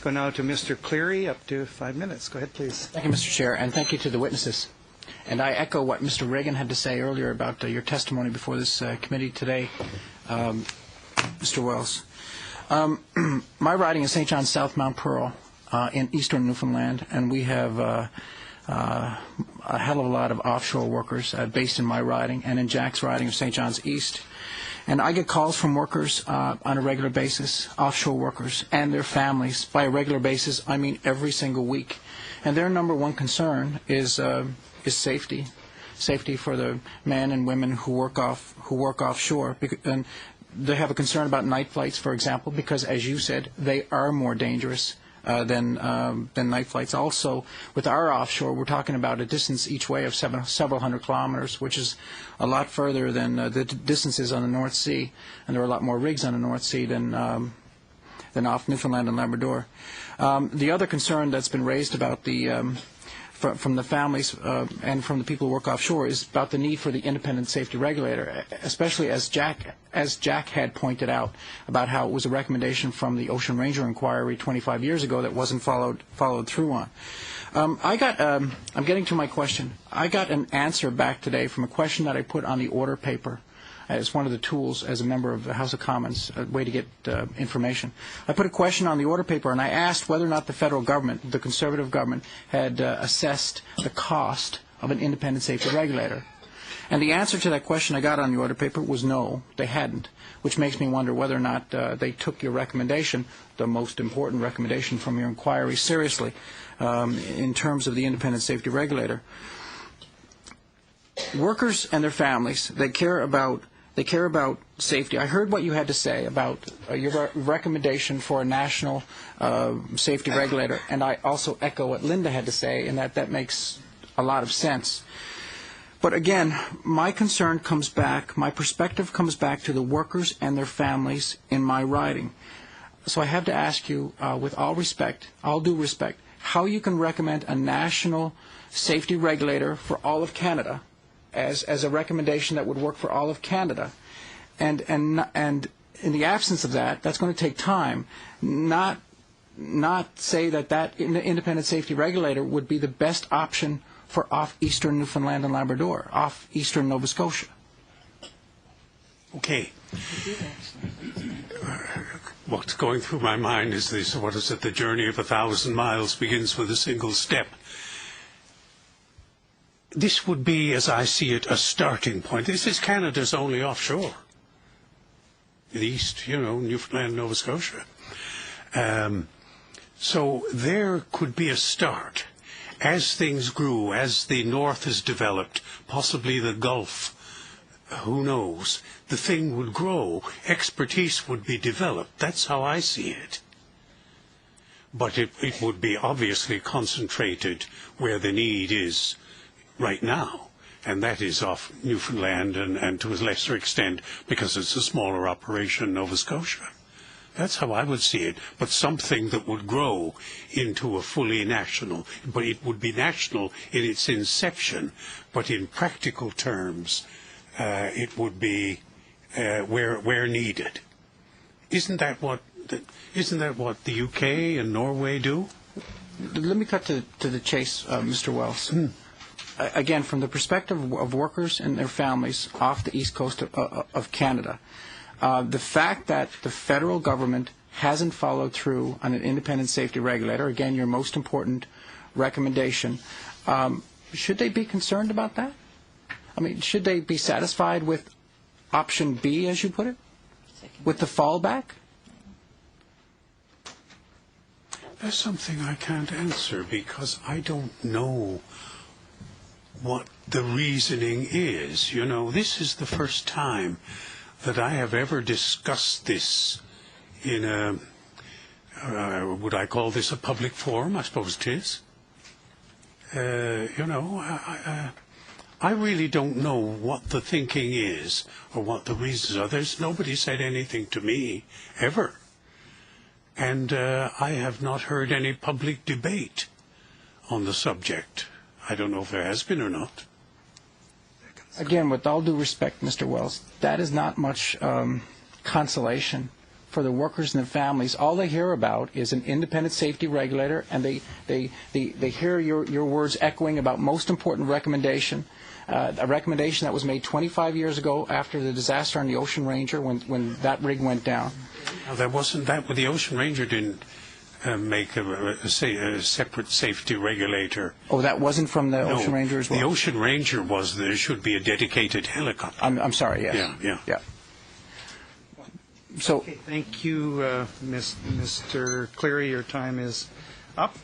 Go now to Mr. Cleary, up to 5 minutes. Go ahead, please. Thank you, Mr. Chair, and thank you to the witnesses. And I echo what Mr. Reagan had to say earlier about your testimony before this committee today, Mr. Wells. My riding is St. John's South Mount Pearl in eastern Newfoundland, and we have a hell of a lot of offshore workers based in my riding and in Jack's riding of St. John's East. And I get calls from workers on a regular basis, offshore workers and their families. By a regular basis, I mean every single week. And their number one concern is safety for the men and women who work offshore. And they have a concern about night flights, for example, because, as you said, they are more dangerous than night flights. Also, with our offshore, we're talking about a distance each way of several hundred kilometers, which is a lot further than the distances on the North Sea, and there are a lot more rigs on the North Sea than off Newfoundland and Labrador. The other concern that's been raised about from the families and from the people who work offshore is about the need for the independent safety regulator, especially as Jack had pointed out about how it was a recommendation from the Ocean Ranger Inquiry 25 years ago that wasn't followed through on. I'm getting to my question. I got an answer back today from a question that I put on the order paper. It's one of the tools as a member of the House of Commons, a way to get information. I put a question on the order paper, and I asked whether or not the federal government, the Conservative government, had assessed the cost of an independent safety regulator. And the answer to that question I got on the order paper was no, they hadn't, which makes me wonder whether or not they took your recommendation, the most important recommendation from your inquiry, seriously in terms of the independent safety regulator. Workers and their families, they care about safety. I heard what you had to say about your recommendation for a national safety regulator, and I also echo what Linda had to say, in that makes a lot of sense. But again, my concern comes back, my perspective comes back to the workers and their families in my riding. So I have to ask you, with all due respect, how you can recommend a national safety regulator for all of Canada as a recommendation that would work for all of Canada, and in the absence of that, that's going to take time. Not say that independent safety regulator would be the best option for off eastern Newfoundland and Labrador, off eastern Nova Scotia. Okay. What's going through my mind is this: what is it? The journey of 1,000 miles begins with a single step. This would be, as I see it, a starting point. This is Canada's only offshore. The east, Newfoundland, Nova Scotia. So there could be a start. As things grew, as the north has developed, possibly the Gulf, who knows, the thing would grow. Expertise would be developed. That's how I see it. But it would be obviously concentrated where the need is right now, and that is off Newfoundland and to a lesser extent, because it's a smaller operation, Nova Scotia. That's how I would see it, but something that would grow into a fully national. But it would be national in its inception, but in practical terms, it would be where needed. Isn't that what the UK and Norway do? Let me cut to the chase, Mr. Wells. Again, from the perspective of workers and their families off the east coast of Canada, the fact that the federal government hasn't followed through on an independent safety regulator, again, your most important recommendation, should they be concerned about that? I mean, should they be satisfied with option B, as you put it, with the fallback? That's something I can't answer because I don't know what the reasoning is. This is the first time that I have ever discussed this in would I call this a public forum? I suppose it is. I really don't know what the thinking is or what the reasons are. Nobody said anything to me, ever. And I have not heard any public debate on the subject. I don't know if there has been or not. Again, with all due respect, Mr. Wells, that is not much consolation for the workers and the families, all they hear about is an independent safety regulator, and they hear your words echoing about most important recommendation, a recommendation that was made 25 years ago after the disaster on the Ocean Ranger when that rig went down. Now, that wasn't that, but the Ocean Ranger didn't make a separate safety regulator. Oh, that wasn't from the Ocean Ranger as well? The Ocean Ranger was there should be a dedicated helicopter. I'm sorry, yes. Yeah. So, Okay, thank you, Mr. Cleary. Your time is up.